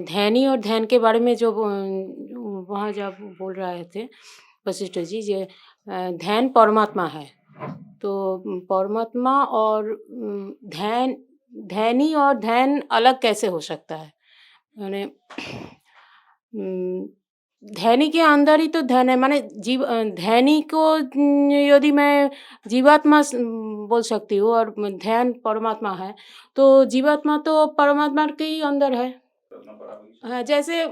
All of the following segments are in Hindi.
ध्यानी और ध्यान के बारे में जो वहाँ जब बोल रहे थे वशिष्ठ जी ध्यान परमात्मा है। तो परमात्मा और ध्यानी और ध्यान अलग कैसे हो सकता है? माने उम, ध्यानी के अंदर ही तो ध्यान है, माने ध्यानी को यदि मैं जीवात्मा बोल सकती हूँ और ध्यान परमात्मा है, तो जीवात्मा तो परमात्मा के ही अंदर है। हाँ, जैसे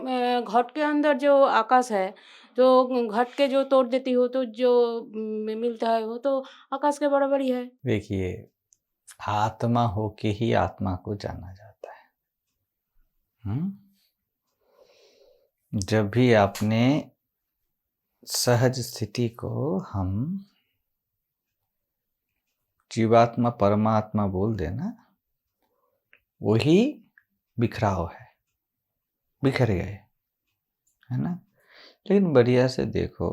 घट के अंदर जो आकाश है, तो घट के जो तोड़ देती हो तो जो मिलता है वो तो आकाश के बराबर ही है। देखिए, आत्मा हो के ही आत्मा को जाना जाता है। जब भी आपने सहज स्थिति को हम जीवात्मा परमात्मा बोल देना, वही बिखराव है, बिखर गए, है ना। लेकिन बढ़िया से देखो,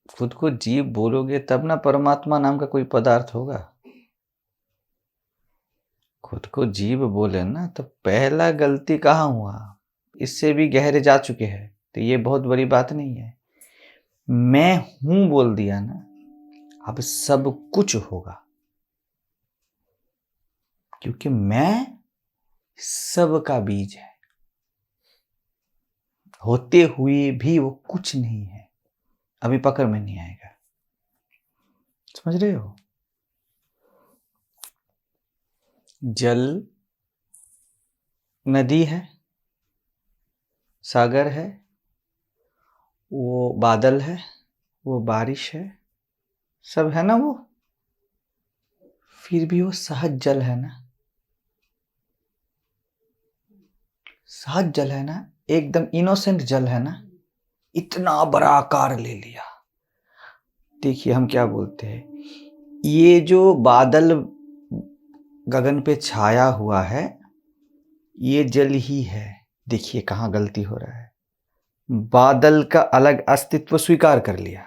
खुद को जीव बोलोगे तब ना परमात्मा नाम का कोई पदार्थ होगा। खुद को जीव बोले ना तो पहला गलती कहाँ हुआ, इससे भी गहरे जा चुके हैं, तो ये बहुत बड़ी बात नहीं है। मैं हूं बोल दिया ना, अब सब कुछ होगा, क्योंकि मैं सबका बीज है। होते हुए भी वो कुछ नहीं है, अभी पकड़ में नहीं आएगा। समझ रहे हो? जल नदी है, सागर है, वो बादल है, वो बारिश है, सब है ना वो, फिर भी वो सहज जल है ना, सहज जल है ना, एकदम इनोसेंट जल है ना। इतना बड़ा आकार ले लिया। देखिए हम क्या बोलते हैं, ये जो बादल गगन पे छाया हुआ है, ये जल ही है। देखिए कहाँ गलती हो रहा है। बादल का अलग अस्तित्व स्वीकार कर लिया,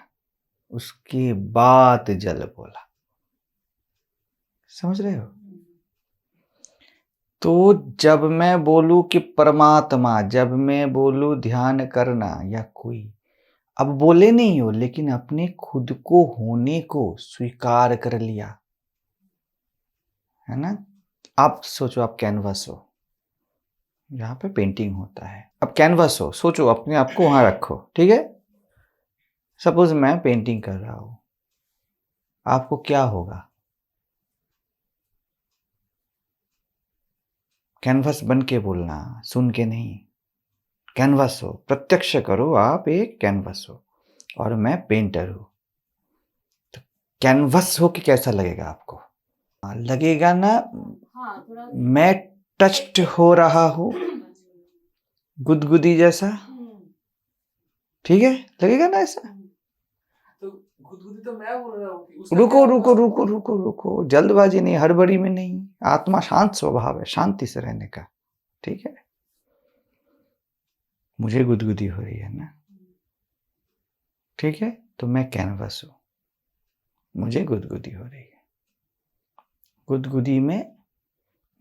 उसके बाद जल बोला। समझ रहे हो? तो जब मैं बोलूं कि परमात्मा, जब मैं बोलूं ध्यान करना या कोई, अब बोले नहीं हो, लेकिन अपने खुद को होने को स्वीकार कर लिया, है ना। आप सोचो, आप कैनवस हो, यहाँ पे पेंटिंग होता है, अब कैनवस हो, सोचो अपने आप को वहां रखो, ठीक है। सपोज मैं पेंटिंग कर रहा हूं, आपको क्या होगा? कैनवस बन के बोलना, सुन के नहीं। कैनवस हो, प्रत्यक्ष करो, आप एक कैनवस हो और मैं पेंटर हूं। तो कैनवस हो कि कैसा लगेगा आपको? लगेगा ना, मैं टच्ड हो रहा हूं, गुदगुदी जैसा, ठीक है, लगेगा ना ऐसा। तो गुदगुदी तो मैं बोल रहा हूँ। रुको रुको रुको रुको रुको, जल्दबाजी नहीं, हड़बड़ी में नहीं। आत्मा शांत स्वभाव है, शांति से रहने का, ठीक है। मुझे गुदगुदी हो रही है ना, ठीक है, तो मैं कैनवस हूं, मुझे गुदगुदी हो रही है। गुदगुदी में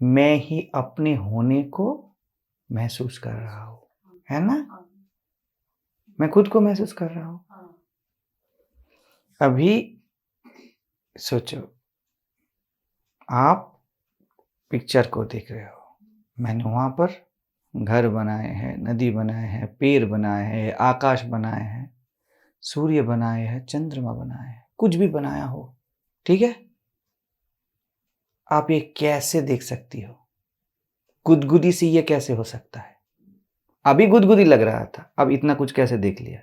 मैं ही अपने होने को महसूस कर रहा हूं, है ना। मैं खुद को महसूस कर रहा हूं। अभी सोचो, आप पिक्चर को देख रहे हो, मैंने वहां पर घर बनाए हैं, नदी बनाए हैं, पेड़ बनाए हैं, आकाश बनाए हैं, सूर्य बनाए हैं, चंद्रमा बनाए हैं, कुछ भी बनाया हो, ठीक है। आप ये कैसे देख सकती हो? गुदगुदी से ये कैसे हो सकता है? अभी गुदगुदी लग रहा था, अब इतना कुछ कैसे देख लिया?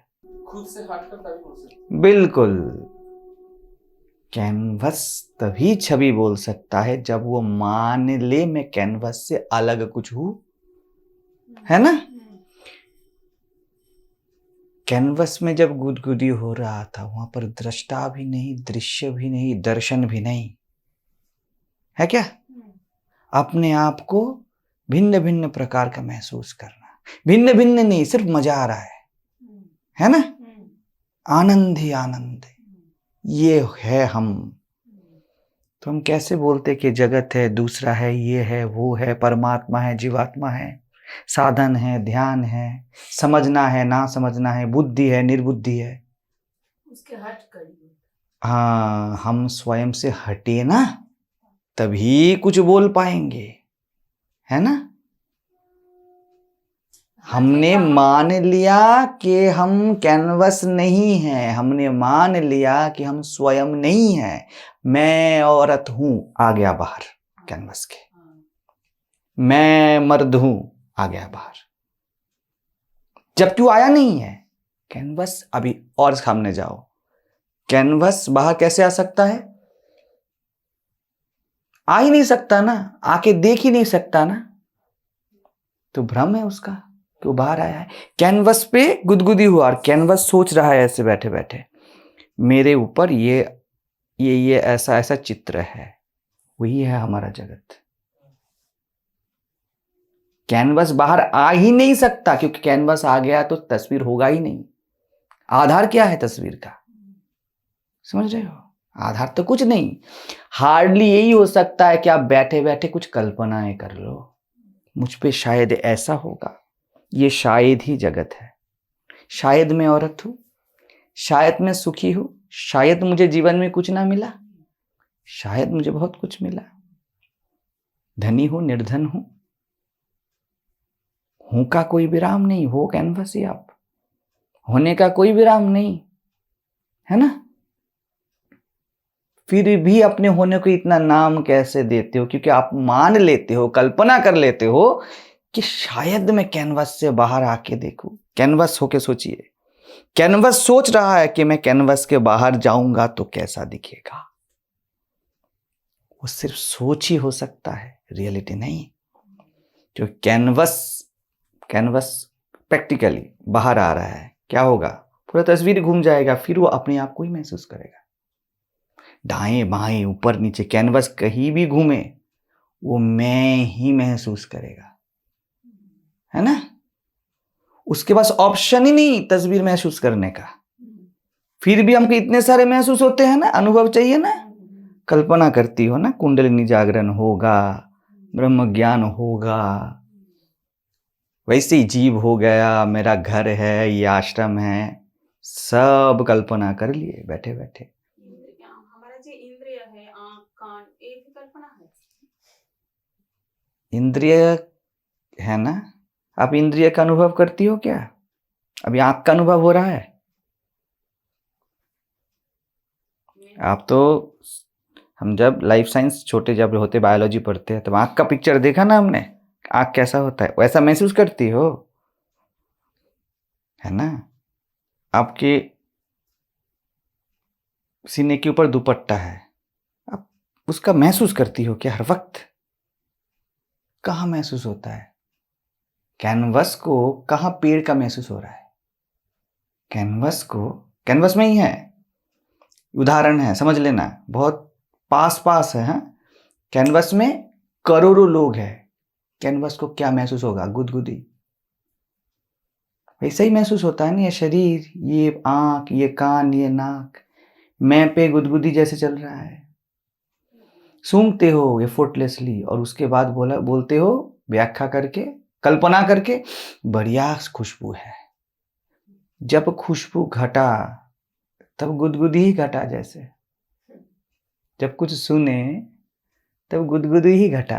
खुद से हटकर तभी बोल सकते। बिल्कुल। कैनवस तभी छवि बोल सकता है जब वो मान ले मैं कैनवस से अलग कुछ हूं, है ना। कैनवस में जब गुदगुदी हो रहा था, वहां पर दृष्टा भी नहीं, दृश्य भी नहीं, दर्शन भी नहीं, है क्या? अपने आप को भिन्न भिन्न प्रकार का महसूस करना, भिन्न भिन्न नहीं, सिर्फ मजा आ रहा है ना। आनंद ही आनंद है, ये है हम। तो हम कैसे बोलते कि जगत है, दूसरा है, ये है, वो है, परमात्मा है, जीवात्मा है, साधन है, ध्यान है, समझना है, ना समझना है, बुद्धि है, निर्बुद्धि है। उसके हट करिए। हाँ, हम स्वयं से हटे ना, तभी कुछ बोल पाएंगे, है ना। हमने मान लिया कि हम कैनवस नहीं हैं, हमने मान लिया कि हम स्वयं नहीं हैं। मैं औरत हूं, आ गया बाहर कैनवस के। मैं मर्द हूं, आ गया बाहर, जबकि वो आया नहीं है। कैनवस अभी और सामने जाओ, कैनवस बाहर कैसे आ सकता है? आ ही नहीं सकता ना, आके देख ही नहीं सकता ना, तो भ्रम है उसका कि वो बाहर आया है। कैनवस पे गुदगुदी हुआ और कैनवस सोच रहा है ऐसे बैठे बैठे, मेरे ऊपर ये ऐसा ऐसा चित्र है। वही है हमारा जगत। कैनवस बाहर आ ही नहीं सकता, क्योंकि कैनवस आ गया तो तस्वीर होगा ही नहीं। आधार क्या है तस्वीर का? समझ रहे हो? आधार तो कुछ नहीं। हार्डली यही हो सकता है कि आप बैठे बैठे कुछ कल्पनाएं कर लो, मुझ पे शायद ऐसा होगा। ये शायद ही जगत है। शायद मैं औरत हूं, शायद मैं सुखी हूं, शायद मुझे जीवन में कुछ ना मिला, शायद मुझे बहुत कुछ मिला। धनी हूं, निर्धन हूं का कोई विराम नहीं। हो कैनवस ही आप, होने का कोई विराम नहीं, है ना। फिर भी अपने होने को इतना नाम कैसे देते हो? क्योंकि आप मान लेते हो, कल्पना कर लेते हो कि शायद मैं कैनवस से बाहर आके देखूं। कैनवस होके सोचिए, कैनवस सोच रहा है कि मैं कैनवस के बाहर जाऊंगा तो कैसा दिखेगा। वो सिर्फ सोच ही हो सकता है, रियलिटी नहीं। जो कैनवस प्रैक्टिकली बाहर आ रहा है, क्या होगा? पूरा तस्वीर घूम जाएगा, फिर वो अपने आप को ही महसूस करेगा। दाएं बाएं ऊपर नीचे कैनवस कहीं भी घूमे, वो मैं ही महसूस करेगा, है ना। उसके पास ऑप्शन ही नहीं तस्वीर महसूस करने का। फिर भी हमको इतने सारे महसूस होते हैं ना, अनुभव चाहिए ना। कल्पना करती हो ना, कुंडलिनी जागरण होगा, ब्रह्म ज्ञान होगा, वैसे ही जीव हो गया, मेरा घर है, ये आश्रम है, सब कल्पना कर लिए बैठे बैठे। हमारा जो इंद्रिय है, आँख कान, ये भी कल्पना है। इंद्रिय है ना, आप इंद्रिय का अनुभव करती हो क्या? अभी आंख का अनुभव हो रहा है? आप तो, हम जब लाइफ साइंस छोटे जब होते, बायोलॉजी पढ़ते हैं, तब आंख का पिक्चर देखा ना हमने, आंख कैसा होता है, वैसा महसूस करती हो, है ना। आपके सीने के ऊपर दुपट्टा है, आप उसका महसूस करती हो क्या हर वक्त? कहाँ महसूस होता है? कैनवस को कहाँ पेड़ का महसूस हो रहा है? कैनवस में ही है। उदाहरण है, समझ लेना, बहुत पास है। हाँ, कैनवस में करोड़ों लोग हैं, कैनवस को क्या महसूस होगा? गुदगुदी। वैसे ही महसूस होता है ना, ये शरीर, ये आंख, ये कान, ये नाक, मैं पे गुदगुदी जैसे चल रहा है। सूंघते हो एफर्टलेसली, और उसके बाद बोलते हो व्याख्या करके, कल्पना करके, बढ़िया खुशबू है। जब खुशबू घटा तब गुदगुदी ही घटा जैसे। जब कुछ सुने तब गुदगुदी ही घटा।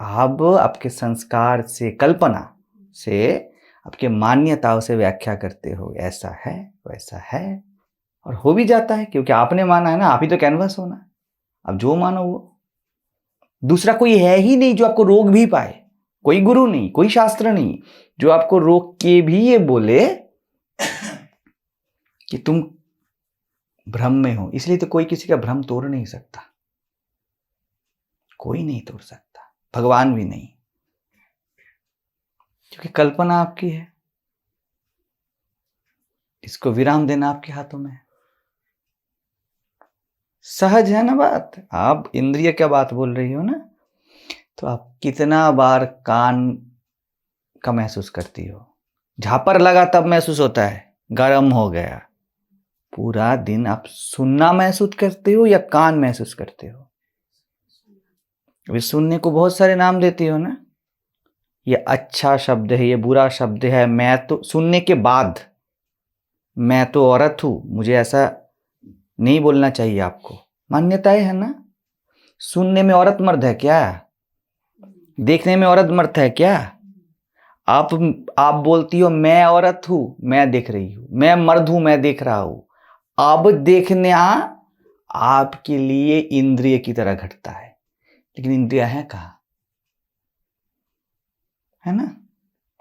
अब आपके संस्कार से, कल्पना से, आपके मान्यताओं से व्याख्या करते हो, ऐसा है वैसा है, और हो भी जाता है क्योंकि आपने माना है ना, आप ही तो कैनवस हो ना। अब जो मानो वो, दूसरा कोई है ही नहीं जो आपको रोक भी पाए। कोई गुरु नहीं, कोई शास्त्र नहीं जो आपको रोक के भी ये बोले कि तुम भ्रम में हो। इसलिए तो कोई किसी का भ्रम तोड़ नहीं सकता, कोई नहीं तोड़ सकता, भगवान भी नहीं, क्योंकि कल्पना आपकी है। इसको विराम देना आपके हाथों में है। सहज है ना बात। आप इंद्रिय क्या बात बोल रही हो ना, तो आप कितना बार कान का महसूस करती हो? झापर लगा तब महसूस होता है, गर्म हो गया। पूरा दिन आप सुनना महसूस करते हो या कान महसूस करते हो? अभी सुनने को बहुत सारे नाम देती हो ना, ये अच्छा शब्द है, ये बुरा शब्द है, मैं तो सुनने के बाद मैं तो औरत हूं, मुझे ऐसा नहीं बोलना चाहिए आपको, मान्यताएं है ना। सुनने में औरत मर्द है क्या? देखने में औरत मर्द है क्या? आप बोलती हो मैं औरत हूं, मैं देख रही हूं, मैं मर्द हूं, मैं देख रहा हूं। अब देखना आपके लिए इंद्रिय की तरह घटता है, लेकिन इंद्रिय है कहाँ? है ना।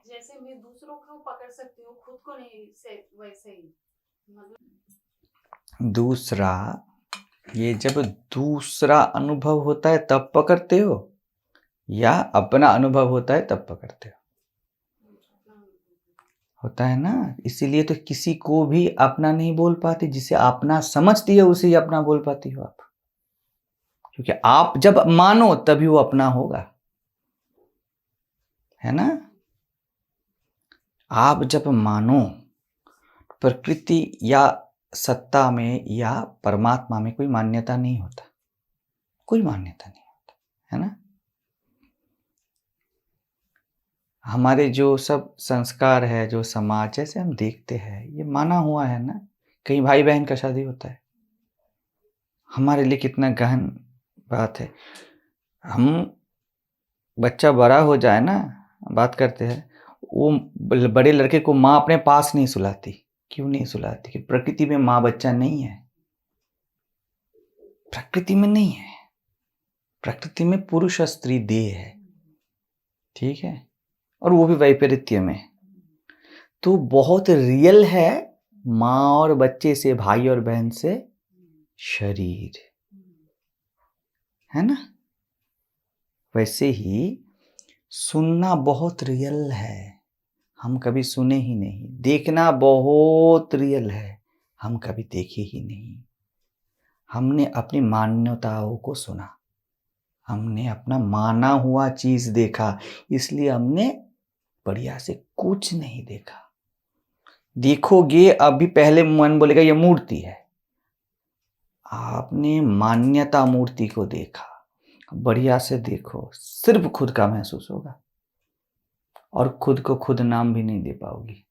जैसे मैं दूसरों को पकड़ सकती हूँ, खुद को नहीं, से वैसे ही मतलब दूसरा, ये जब दूसरा अनुभव होता है तब पकड़ते हो, या अपना अनुभव होता है तब पकड़ते हो? होता है ना। इसीलिए तो किसी को भी अपना नहीं बोल पाती, जिसे अपना समझती है उसे ही अपना बोल पाती हो आप, क्योंकि आप जब मानो तभी वो अपना होगा, है ना। आप जब मानो, प्रकृति या सत्ता में या परमात्मा में कोई मान्यता नहीं होता, कोई मान्यता नहीं होता, है ना। हमारे जो सब संस्कार है, जो समाज जैसे हम देखते हैं, ये माना हुआ है ना। कहीं भाई बहन का शादी होता है, हमारे लिए कितना गहन बात है। हम बच्चा बड़ा हो जाए ना, बात करते हैं, वो बड़े लड़के को माँ अपने पास नहीं सुलाती। क्यों नहीं सुलाती? कि प्रकृति में माँ बच्चा नहीं है, प्रकृति में नहीं है। प्रकृति में पुरुष और स्त्री देह है, ठीक है, और वो भी वैपरीत्य में। तो बहुत रियल है माँ और बच्चे से, भाई और बहन से शरीर, है ना। वैसे ही सुनना बहुत रियल है, हम कभी सुने ही नहीं। देखना बहुत रियल है, हम कभी देखे ही नहीं। हमने अपनी मान्यताओं को सुना, हमने अपना माना हुआ चीज देखा, इसलिए हमने बढ़िया से कुछ नहीं देखा। देखोगे अभी, पहले मन बोलेगा ये मूर्ति है, आपने मान्यता मूर्ति को देखा। बढ़िया से देखो, सिर्फ खुद का महसूस होगा, और खुद को खुद नाम भी नहीं दे पाओगी,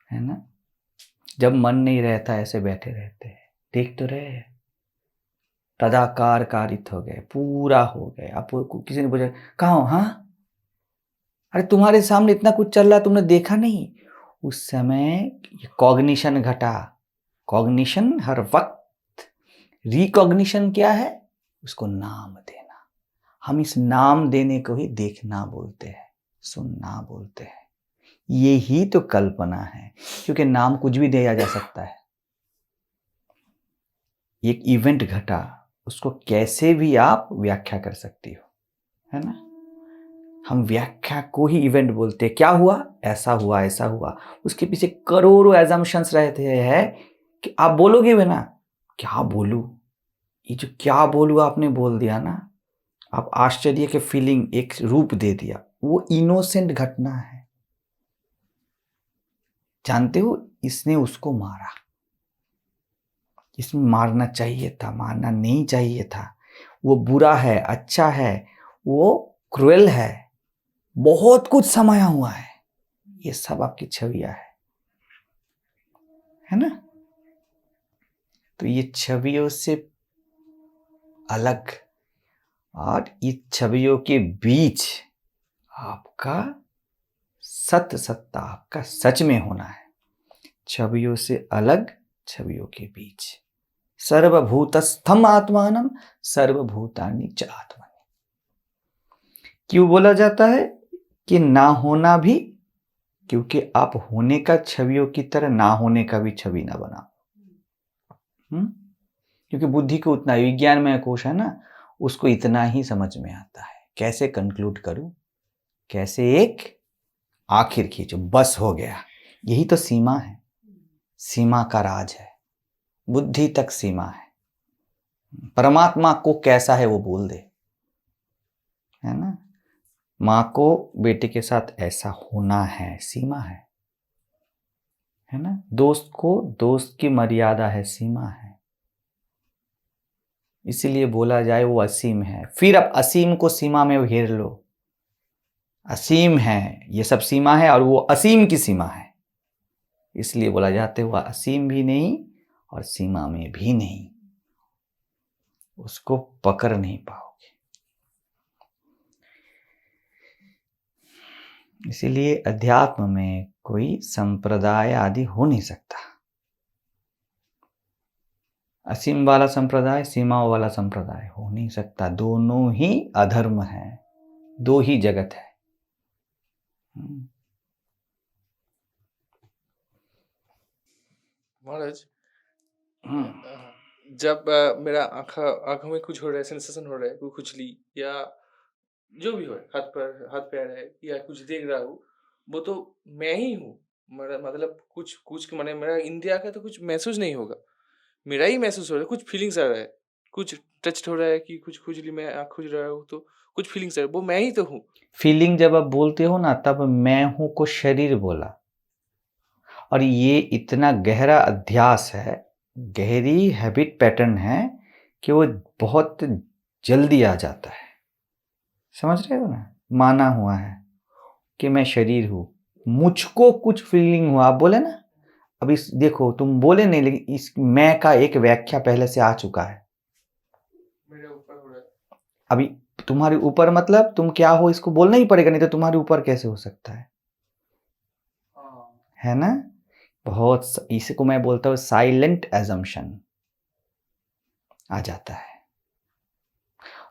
है ना। जब मन नहीं रहता, ऐसे बैठे रहते हैं, देख तो रहे हैं, तदाकार कारित हो गए, पूरा हो गए। आपको किसी ने पूछा कहाँ हो? हाँ, अरे तुम्हारे सामने इतना कुछ चल रहा, तुमने देखा नहीं? उस समय कॉग्निशन घटा। कॉग्निशन हर वक्त, रिकॉग्निशन क्या है? उसको नाम देना। हम इस नाम देने को ही देखना बोलते हैं, सुनना बोलते हैं। ये ही तो कल्पना है, क्योंकि नाम कुछ भी दिया जा सकता है। एक इवेंट घटा, उसको कैसे भी आप व्याख्या कर सकती हो, है ना। हम व्याख्या को ही इवेंट बोलते हैं। क्या हुआ? ऐसा हुआ, ऐसा हुआ। उसके पीछे करोड़ों एजम्पशंस रहते हैं कि आप बोलोगे भी ना, क्या बोलूं, ये जो क्या बोलूं आपने बोल दिया ना, आप आश्चर्य के फीलिंग एक रूप दे दिया। वो इनोसेंट घटना है। जानते हो, इसने उसको मारा, इसमें मारना चाहिए था, मारना नहीं चाहिए था। वो बुरा है, अच्छा है, वो क्रूएल है, बहुत कुछ समाया हुआ है। ये सब आपकी छवियां है ना। तो ये छवियों से अलग, और ये छवियों के बीच आपका सत्य सत्ता, आपका सच में होना है। छवियों से अलग, छवियों के बीच। सर्वभूतस्थम आत्मानम सर्वभूतानि च आत्मनि। क्यों बोला जाता है कि ना होना भी? क्योंकि आप होने का छवियों की तरह ना होने का भी छवि ना बनाओ। क्योंकि बुद्धि को उतना, विज्ञान में कोश है ना, उसको इतना ही समझ में आता है। कैसे कंक्लूड करूं, कैसे एक आखिर खींचो, बस हो गया। यही तो सीमा है, सीमा का राज है। बुद्धि तक सीमा है। परमात्मा को कैसा है वो बोल दे, है ना। माँ को बेटे के साथ ऐसा होना है, सीमा है ना। दोस्त को दोस्त की मर्यादा है, सीमा है। इसीलिए बोला जाए वो असीम है। फिर अब असीम को सीमा में घेर लो। असीम है, ये सब सीमा है और वो असीम की सीमा है, इसलिए बोला जाता है वह असीम भी नहीं और सीमा में भी नहीं, उसको पकड़ नहीं पाओगे। इसीलिए अध्यात्म में कोई संप्रदाय आदि हो नहीं सकता। असीम वाला संप्रदाय, सीमाओं वाला संप्रदाय हो नहीं सकता। दोनों ही अधर्म है, दो ही जगत है। महाराज, जब मेरा आंखों में कुछ हो रहा है, सेंसेशन हो रहा है, कोई खुजली या जो भी हो, हाथ पैर है या कुछ देख रहा हूँ, वो तो मैं ही हूँ। मतलब कुछ मैंने मेरा इंडिया का तो कुछ महसूस नहीं होगा, मेरा ही महसूस हो रहा है। कुछ फीलिंग्स आ रहा है, कुछ टच हो रहा है कि कुछ खुजली में आँख खुज रहा हो तो कुछ फीलिंग्स आ रहा है, वो मैं ही तो हूँ। फीलिंग जब आप बोलते हो ना, तब मैं हूं को शरीर बोला, और ये इतना गहरा अध्यास है, गहरी हैबिट पैटर्न है कि वो बहुत जल्दी आ जाता है। समझ रहे हो ना? माना हुआ है कि मैं शरीर हूं, मुझको कुछ फीलिंग हुआ, आप बोले ना। अब इस देखो, तुम बोले नहीं, लेकिन इस मैं का एक व्याख्या पहले से आ चुका है। मेरे ऊपर हो रहा है। अभी तुम्हारे ऊपर मतलब तुम क्या हो, इसको बोलना ही पड़ेगा, नहीं तो तुम्हारे ऊपर कैसे हो सकता है? है ना? बहुत, इसको मैं बोलता हूँ साइलेंट एजम्पशन आ जाता है,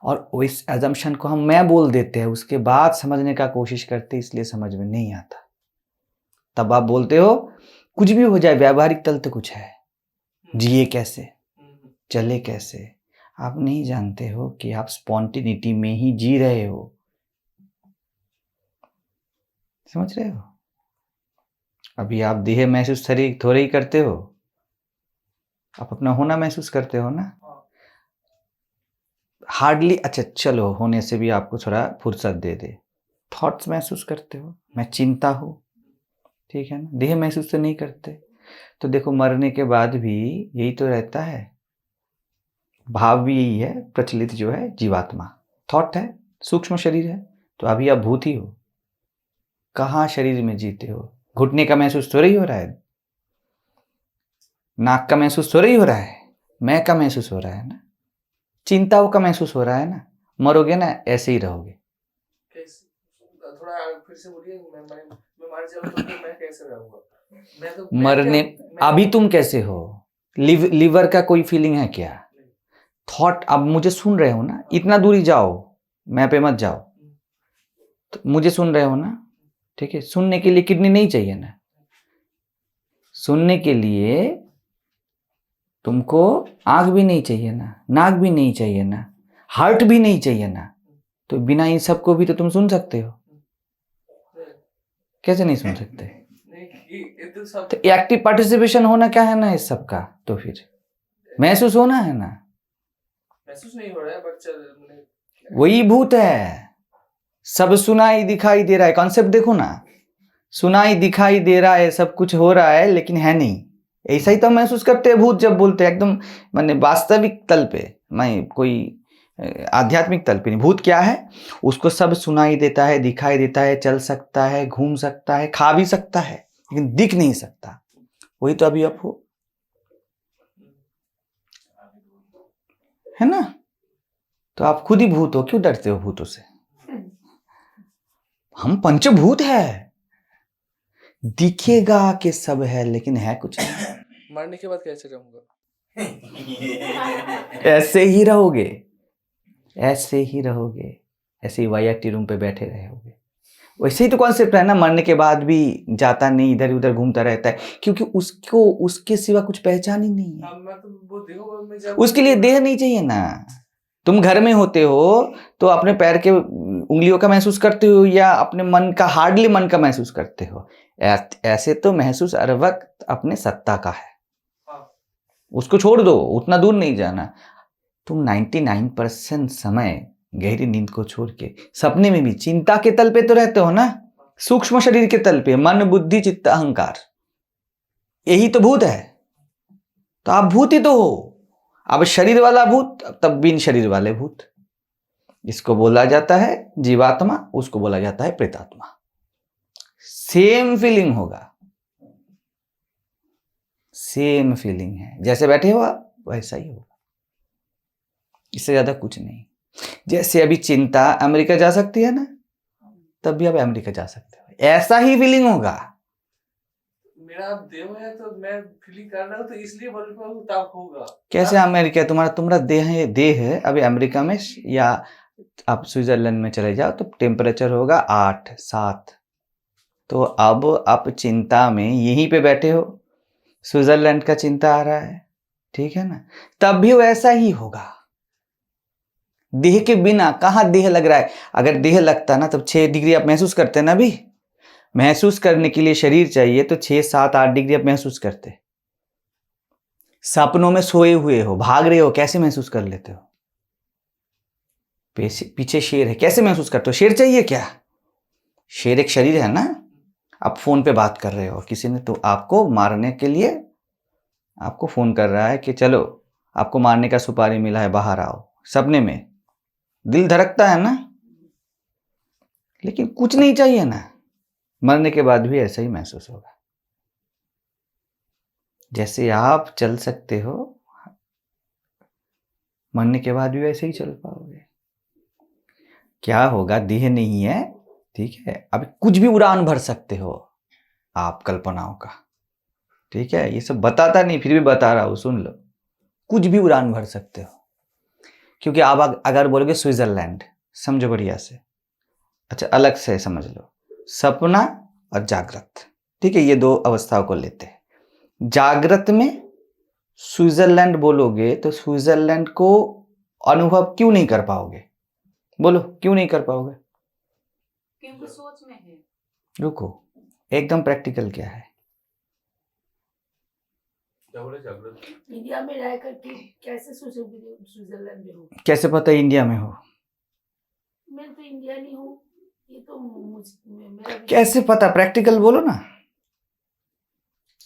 और इस एजम्पशन को हम मैं बोल देते हैं, उसके बाद समझने का कोशिश करते, इसलिए समझ में नहीं आता। तब आप बोलते हो कुछ भी हो जाए, व्यावहारिक तल तो कुछ है, जिए कैसे, चले कैसे, आप नहीं जानते हो कि आप स्पॉन्टेनिटी में ही जी रहे हो। समझ रहे हो? अभी आप देह महसूस शरीर थोड़े ही करते हो, आप अपना होना महसूस करते हो ना। हार्डली, अच्छा चलो, होने से भी आपको थोड़ा फुर्सत दे दे, थॉट्स महसूस करते हो, मैं चिंता हूँ, ठीक है ना, देह महसूस तो नहीं करते। तो देखो, मरने के बाद भी यही तो रहता है, भाव भी यही है, प्रचलित जो है जीवात्मा, थॉट है, सूक्ष्म शरीर है। तो अभी आप भूत ही हो, कहाँ शरीर में जीते हो? घुटने का महसूस थोड़ा ही हो रहा है, नाक का महसूस थोड़ा ही हो रहा है, मैं का महसूस हो रहा है ना, चिंताओं का महसूस हो रहा है ना। मरोगे ना, ऐसे ही रहोगे। थोड़ा फिर से बोलिए। मैं मर जाऊं तो फिर मैं कैसे रहूंगा? मैं तो मरने, अभी तुम कैसे हो? लिवर का कोई फीलिंग है क्या? थॉट, अब मुझे सुन रहे हो ना, इतना दूरी जाओ, मैं पे मत जाओ, तो मुझे सुन रहे हो ना, ठीक है। सुनने के लिए किडनी नहीं चाहिए ना, सुनने के लिए तुमको आंख भी नहीं चाहिए ना, नाक भी नहीं चाहिए ना, हार्ट भी नहीं चाहिए ना, तो बिना इन सबको भी तो तुम सुन सकते हो। कैसे नहीं सुन सकते? तो एक्टिव पार्टिसिपेशन होना क्या है ना इस सब का, तो फिर महसूस होना है ना। महसूस नहीं हो रहा है, बट वही भूत है, सब सुनाई दिखाई दे रहा है। कॉन्सेप्ट देखो ना, सुनाई दिखाई दे रहा है, सब कुछ हो रहा है, लेकिन है नहीं। ऐसा ही तो महसूस करते हैं भूत जब बोलते हैं, एकदम माने वास्तविक तल पे, मैं कोई आध्यात्मिक तल पे नहीं। भूत क्या है? उसको सब सुनाई देता है, दिखाई देता है, चल सकता है, घूम सकता है, खा भी सकता है, लेकिन दिख नहीं सकता। वही तो अभी आप हो, है ना? तो आप खुद ही भूत हो, क्यों डरते हो भूतों से? हम पंचभूत है, दिखेगा कि सब है, लेकिन है कुछ नहीं। मरने के बाद कैसे रहूंगा? ऐसे ही रहोगे, ऐसे ही रहोगे, ऐसे ही वाईआईटी रूम पे बैठे रहोगे। वैसे ही तो कॉन्सेप्ट है ना, मरने के बाद भी जाता नहीं, इधर उधर घूमता रहता है, क्योंकि उसको उसके सिवा कुछ पहचान ही नहीं है। मैं तो वो देखो, उसके लिए देह नहीं चाहिए ना। तुम घर में होते हो तो अपने पैर के उंगलियों का महसूस करते हो, या अपने मन का, हार्डली मन का महसूस करते हो। ऐसे तो महसूस हर वक्त अपने सत्ता का है, उसको छोड़ दो, उतना दूर नहीं जाना। तुम 99% समय गहरी नींद को छोड़ के सपने में भी चिंता के तल पे तो रहते हो ना, सूक्ष्म शरीर के तल पे, मन बुद्धि चित्त अहंकार, यही तो भूत है। तो आप भूत ही तो हो, अब शरीर वाला भूत, तब बिन शरीर वाले भूत। इसको बोला जाता है जीवात्मा, उसको बोला जाता है प्रेतात्मा। सेम फीलिंग होगा, सेम फीलिंग है। जैसे बैठे हो आप वैसा ही होगा, इससे ज्यादा कुछ नहीं। जैसे अभी चिंता अमेरिका जा सकती है ना, तब भी आप अमेरिका जा सकते हो, ऐसा ही फीलिंग होगा। मेरा अब देह है तो मैं फीलिंग कर रहा हूँ, तो इसलिए बोल रहा हूँ तब होगा। कैसे अमेरिका, तुम्हारा देह है अभी अमेरिका में, या आप स्विट्जरलैंड में चले जाओ तो टेम्परेचर होगा 8 7। तो अब आप चिंता में यहीं पे बैठे हो, स्विट्जरलैंड का चिंता आ रहा है, ठीक है ना, तब भी वैसा ही होगा। देह के बिना कहाँ देह लग रहा है? अगर देह लगता ना तब 6 डिग्री आप महसूस करते ना। भी महसूस करने के लिए शरीर चाहिए, तो 6 7 8 डिग्री आप महसूस करते। सपनों में सोए हुए हो, भाग रहे हो, कैसे महसूस कर लेते हो? पीछे शेर है, कैसे महसूस करते हो? शेर चाहिए क्या? शेर एक शरीर है ना। आप फोन पे बात कर रहे हो, किसी ने तो आपको मारने के लिए आपको फोन कर रहा है कि चलो आपको मारने का सुपारी मिला है, बाहर आओ। सपने में दिल धड़कता है ना, लेकिन कुछ नहीं चाहिए ना। मरने के बाद भी ऐसा ही महसूस होगा। जैसे आप चल सकते हो, मरने के बाद भी वैसे ही चल पाओगे। क्या होगा? देह नहीं है, ठीक है। अभी कुछ भी उड़ान भर सकते हो आप कल्पनाओं का, ठीक है। ये सब बताता नहीं, फिर भी बता रहा हूं, सुन लो। कुछ भी उड़ान भर सकते हो, क्योंकि आप अगर बोलोगे स्विट्जरलैंड, समझो बढ़िया से, अच्छा अलग से समझ लो, सपना और जागृत, ठीक है, ये 2 अवस्थाओं को लेते हैं। जागृत में स्विट्जरलैंड बोलोगे तो स्विट्जरलैंड को अनुभव क्यों नहीं कर पाओगे? बोलो क्यों नहीं कर पाओगे? क्योंकि सोच में है। रुको, एकदम प्रैक्टिकल क्या है? इंडिया में रह करके कैसे सोचोगे स्विट्जरलैंड में हो? कैसे पता इंडिया में हो? मैं तो इंडिया नहीं हूँ, ये तो मेरा कैसे पता? प्रैक्टिकल बोलो ना।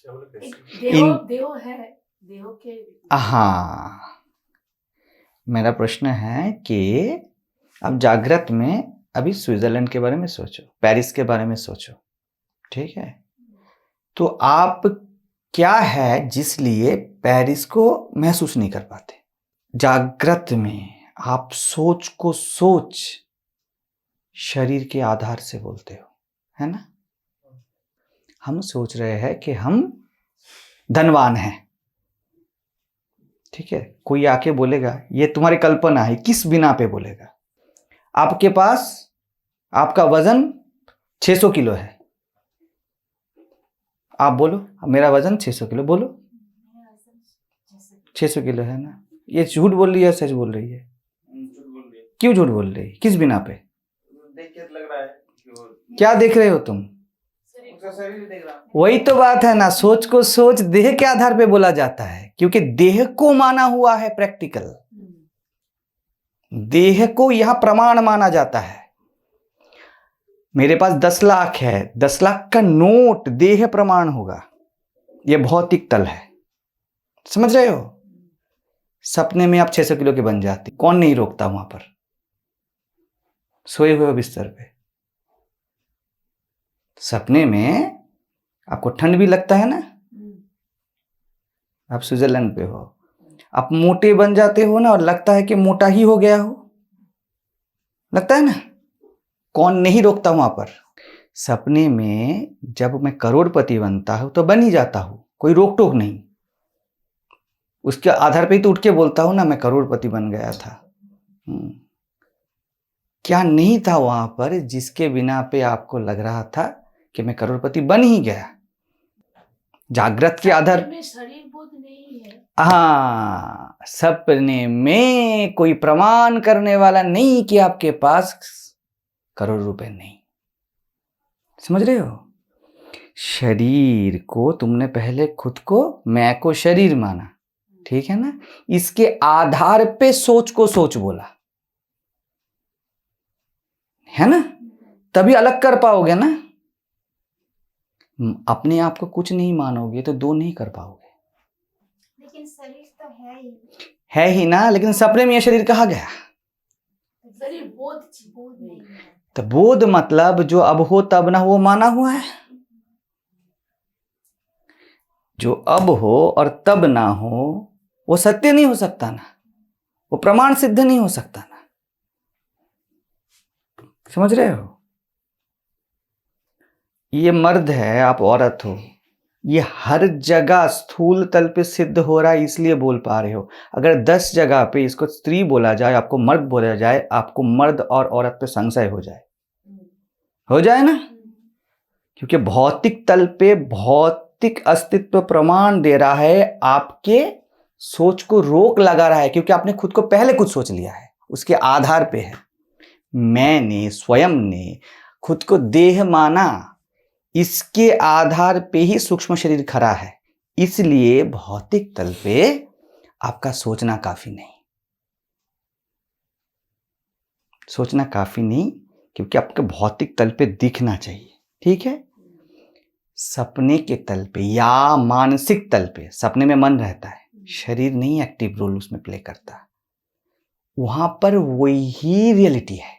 देहो है, देहो के। हाँ, मेरा प्रश्न है कि अब जागृत में अभी स्विट्जरलैंड के बारे में सोचो, पेरिस के बारे में सोचो, ठीक है। तो आप क्या है जिसलिए पेरिस को महसूस नहीं कर पाते? जागृत में आप सोच को सोच शरीर के आधार से बोलते हो, है ना। हम सोच रहे हैं कि हम धनवान हैं, ठीक है। कोई आके बोलेगा ये तुम्हारी कल्पना है, किस बिना पे बोलेगा? आपके पास आपका वजन 600 किलो है, आप बोलो मेरा वजन 600 किलो, बोलो 600 किलो है ना। ये झूठ बोल रही है, सच बोल रही है? क्यों झूठ बोल रही है? किस बिना पे? देख के लग रहा है क्या देख रहे हो तुम? शरीर देख रहा। वही तो बात है ना, सोच को सोच देह के आधार पे बोला जाता है, क्योंकि देह को माना हुआ है प्रैक्टिकल। देह को यहां प्रमाण माना जाता है। मेरे पास 10 लाख है, 10 लाख का नोट देह प्रमाण होगा, यह भौतिक तल है, समझ रहे हो। सपने में आप 600 किलो के बन जाते, कौन नहीं रोकता वहां पर? सोए हुए हो बिस्तर पे, सपने में आपको ठंड भी लगता है ना, आप स्विट्जरलैंड पे हो, आप मोटे बन जाते हो ना, और लगता है कि मोटा ही हो गया हो, लगता है ना, कौन नहीं रोकता वहां पर? सपने में जब मैं करोड़पति बनता हूं तो बन ही जाता हूं, कोई रोक टोक नहीं। उसके आधार पे ही तो उठ के बोलता हूं ना, मैं करोड़पति बन गया था। क्या नहीं था वहां पर जिसके बिना पे आपको लग रहा था कि मैं करोड़पति बन ही गया? जागृत के आधार में शरीर बोध नहीं है। हाँ, सपने में कोई प्रमाण करने वाला नहीं कि आपके पास करोड़ रुपए नहीं, समझ रहे हो। शरीर को तुमने पहले खुद को, मैं को शरीर माना, ठीक है ना, इसके आधार पे सोच को सोच बोला, है ना, तभी अलग कर पाओगे ना। अपने आप को कुछ नहीं मानोगे तो 2 नहीं कर पाओगे। लेकिन शरीर तो है ही। है ही ना, लेकिन सपने में ये शरीर कहाँ गया? शरीर बोध नहीं है। तो बोध मतलब जो अब हो तब ना हो वो माना हुआ है। जो अब हो और तब ना हो वो सत्य नहीं हो सकता ना, वो प्रमाण सिद्ध नहीं हो सकता ना। समझ रहे हो? ये मर्द है, आप औरत हो, ये हर जगह स्थूल तल पे सिद्ध हो रहा है, इसलिए बोल पा रहे हो। अगर 10 जगह पे इसको स्त्री बोला जाए, आपको मर्द बोला जाए, आपको मर्द और औरत पे संशय हो जाए ना, क्योंकि भौतिक तल पे भौतिक अस्तित्व प्रमाण दे रहा है, आपके सोच को रोक लगा रहा है, क्योंकि आपने खुद को पहले कुछ सोच लिया है, उसके आधार पे है। मैंने स्वयं ने खुद को देह माना, इसके आधार पे ही सूक्ष्म शरीर खड़ा है। इसलिए भौतिक तल पे आपका सोचना काफी नहीं, सोचना काफी नहीं, क्योंकि आपके भौतिक तल पे दिखना चाहिए। ठीक है? सपने के तल पे या मानसिक तल पे, सपने में मन रहता है, शरीर नहीं एक्टिव रोल उसमें प्ले करता, वहां पर वही रियलिटी है,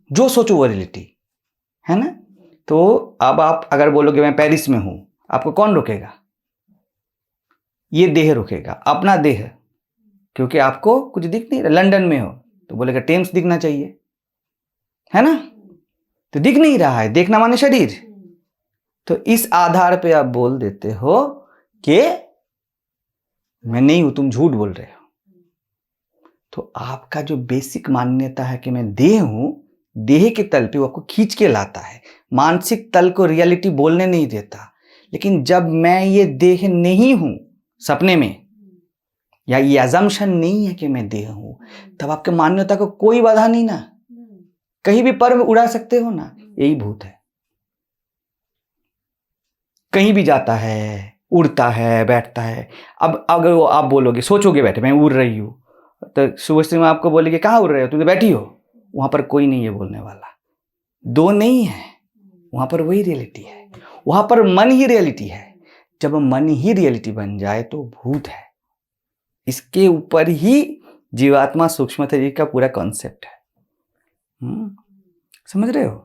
जो सोचो वो रियलिटी है ना। तो अब आप अगर बोलोगे मैं पेरिस में हूं, आपको कौन रोकेगा? ये देह रोकेगा, अपना देह, क्योंकि आपको कुछ दिख नहीं रहा। लंदन में हो तो बोलेगा टेम्स दिखना चाहिए, है ना, तो दिख नहीं रहा है, देखना माने शरीर। तो इस आधार पे आप बोल देते हो कि मैं नहीं हूं, तुम झूठ बोल रहे हो। तो आपका जो बेसिक मान्यता है कि मैं देह हूं, देह के तल पे वो आपको खींच के लाता है, मानसिक तल को रियलिटी बोलने नहीं देता। लेकिन जब मैं ये देह नहीं हूं सपने में, या ये अजम्पशन नहीं है कि मैं देह हूं, तब आपके मान्यता को कोई बाधा नहीं ना, कहीं भी पर उड़ा सकते हो ना। यही भूत है, कहीं भी जाता है, उड़ता है, बैठता है। अब अगर वो आप बोलोगे, सोचोगे बैठे मैं उड़ रही हूं, तो शुभश्री में आपको बोलेगी कहाँ उड़ रहे हो, तुम तो बैठी हो, वहां पर कोई नहीं है बोलने वाला, दो नहीं है, वहां पर वही रियलिटी है, वहां पर मन ही रियलिटी है। जब मन ही रियलिटी बन जाए तो भूत है। इसके ऊपर ही जीवात्मा सूक्ष्म शरीर का पूरा कॉन्सेप्ट है। समझ रहे हो?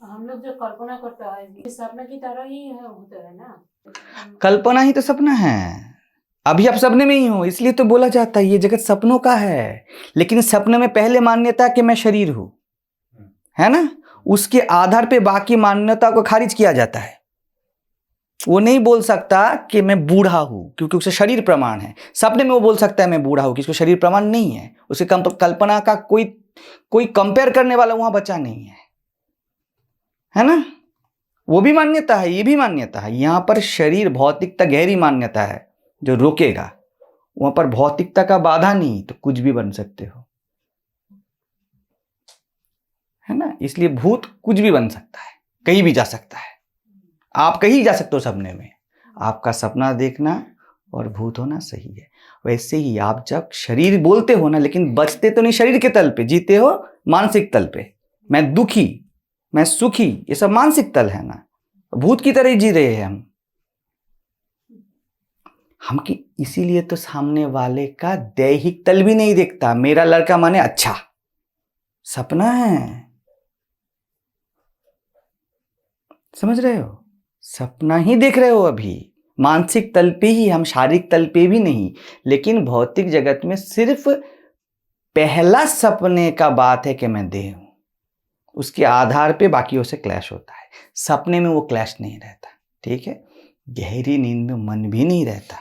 हम लोग जो कल्पना करता है ये सपने की तरह ही है, होता है ना। कल्पना ही तो सपना है। अभी आप सपने में ही हो, इसलिए तो बोला जाता है ये जगत सपनों का है। लेकिन सपने में पहले मान्यता कि मैं शरीर हूं, है ना, उसके आधार पे बाकी मान्यता को खारिज किया जाता है। वो नहीं बोल सकता कि मैं बूढ़ा हूं, क्योंकि उसे शरीर प्रमाण है। सपने में वो बोल सकता है मैं बूढ़ा हूं, किसको शरीर प्रमाण नहीं है, उसे कल्पना का कोई कंपेयर करने वाला वहां बचा नहीं है ना। वो भी मान्यता है, ये भी मान्यता है। यहां पर शरीर भौतिकता गहरी मान्यता है जो रोकेगा, वहां पर भौतिकता का बाधा नहीं, तो कुछ भी बन सकते हो, है ना। इसलिए भूत कुछ भी बन सकता है, कहीं भी जा सकता है। आप कहीं जा सकते हो सपने में, आपका सपना देखना और भूत होना सही है। वैसे ही आप जब शरीर बोलते हो ना, लेकिन बचते तो नहीं शरीर के तल पे, जीते हो मानसिक तल पे। मैं दुखी, मैं सुखी, ये सब मानसिक तल है ना, भूत की तरह ही जी रहे हैं हम कि इसीलिए तो सामने वाले का दैहिक तल भी नहीं देखता। मेरा लड़का माने अच्छा, सपना है, समझ रहे हो, सपना ही देख रहे हो अभी, मानसिक तल पे ही, हम शारीरिक तल पे भी नहीं। लेकिन भौतिक जगत में सिर्फ पहला सपने का बात है कि मैं देह हूं, उसके आधार पे बाकियों से क्लैश होता है। सपने में वो क्लैश नहीं रहता, ठीक है। गहरी नींद में मन भी नहीं रहता,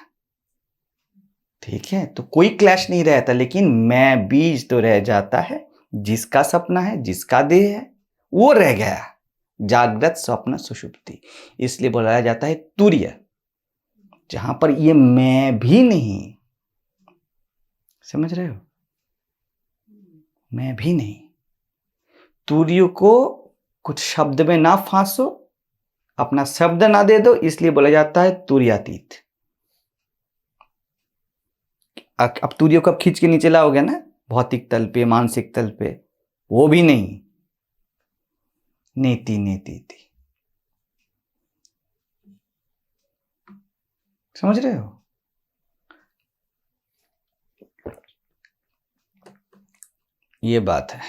ठीक है, तो कोई क्लैश नहीं रहता। लेकिन मैं बीज तो रह जाता है, जिसका सपना है, जिसका देह है, वो रह गया, जागृत स्वप्न सुषुप्ति। इसलिए बुलाया जाता है तुर्य, जहां पर ये मैं भी नहीं। समझ रहे हो, मैं भी नहीं। तुर्य को कुछ शब्द में ना फांसो, अपना शब्द ना दे दो, इसलिए बोला जाता है तुर्यातीत। अब तुर्य को अब खींच के नीचे लाओगे ना, भौतिक तल पे, मानसिक तल पे, वो भी नहीं, नेति नेति थी। समझ रहे हो? ये बात है।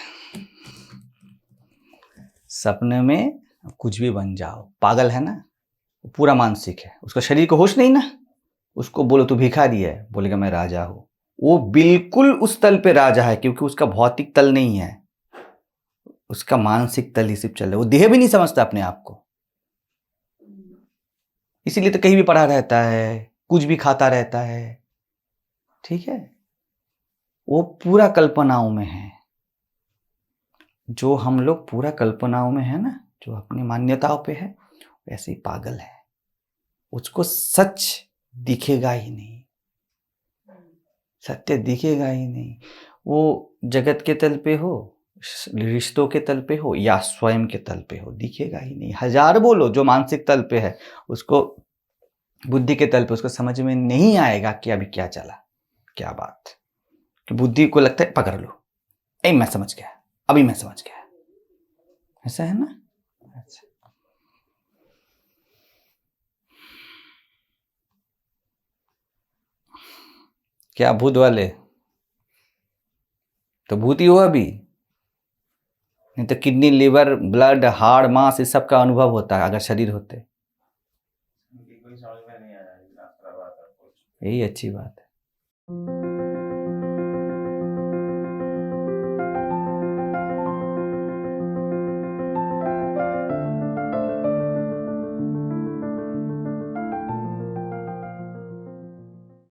सपने में कुछ भी बन जाओ, पागल है ना, वो पूरा मानसिक है, उसका शरीर को होश नहीं ना। उसको बोलो तू भिखारी है, बोलेगा मैं राजा हूं। वो बिल्कुल उस तल पे राजा है, क्योंकि उसका भौतिक तल नहीं है, उसका मानसिक तल ही सिर्फ चल रहा है। वो देह भी नहीं समझता अपने आप को, इसीलिए तो कहीं भी पड़ा रहता है, कुछ भी खाता रहता है। ठीक है, वो पूरा कल्पनाओं में है। जो हम लोग पूरा कल्पनाओं में है ना, जो अपनी मान्यताओं पे है, वैसे ही पागल है। उसको सच दिखेगा ही नहीं, सत्य दिखेगा ही नहीं। वो जगत के तल पे हो, रिश्तों के तल पे हो, या स्वयं के तल पे हो, दिखेगा ही नहीं। हजार बोलो जो मानसिक तल पे है, उसको बुद्धि के तल पे उसको समझ में नहीं आएगा कि अभी क्या चला, क्या बात। कि बुद्धि को लगता है पकड़ लो, ऐ मैं समझ गया, अभी मैं समझ गया। ऐसा है ना। अच्छा, क्या भूत वाले तो भूत ही हो अभी, नहीं तो किडनी, लिवर, ब्लड, हार्ट, मांस, इस सब का अनुभव होता है अगर शरीर होते। कोई समझ में नहीं आया, इतना खराब आता है कुछ। यही अच्छी बात है।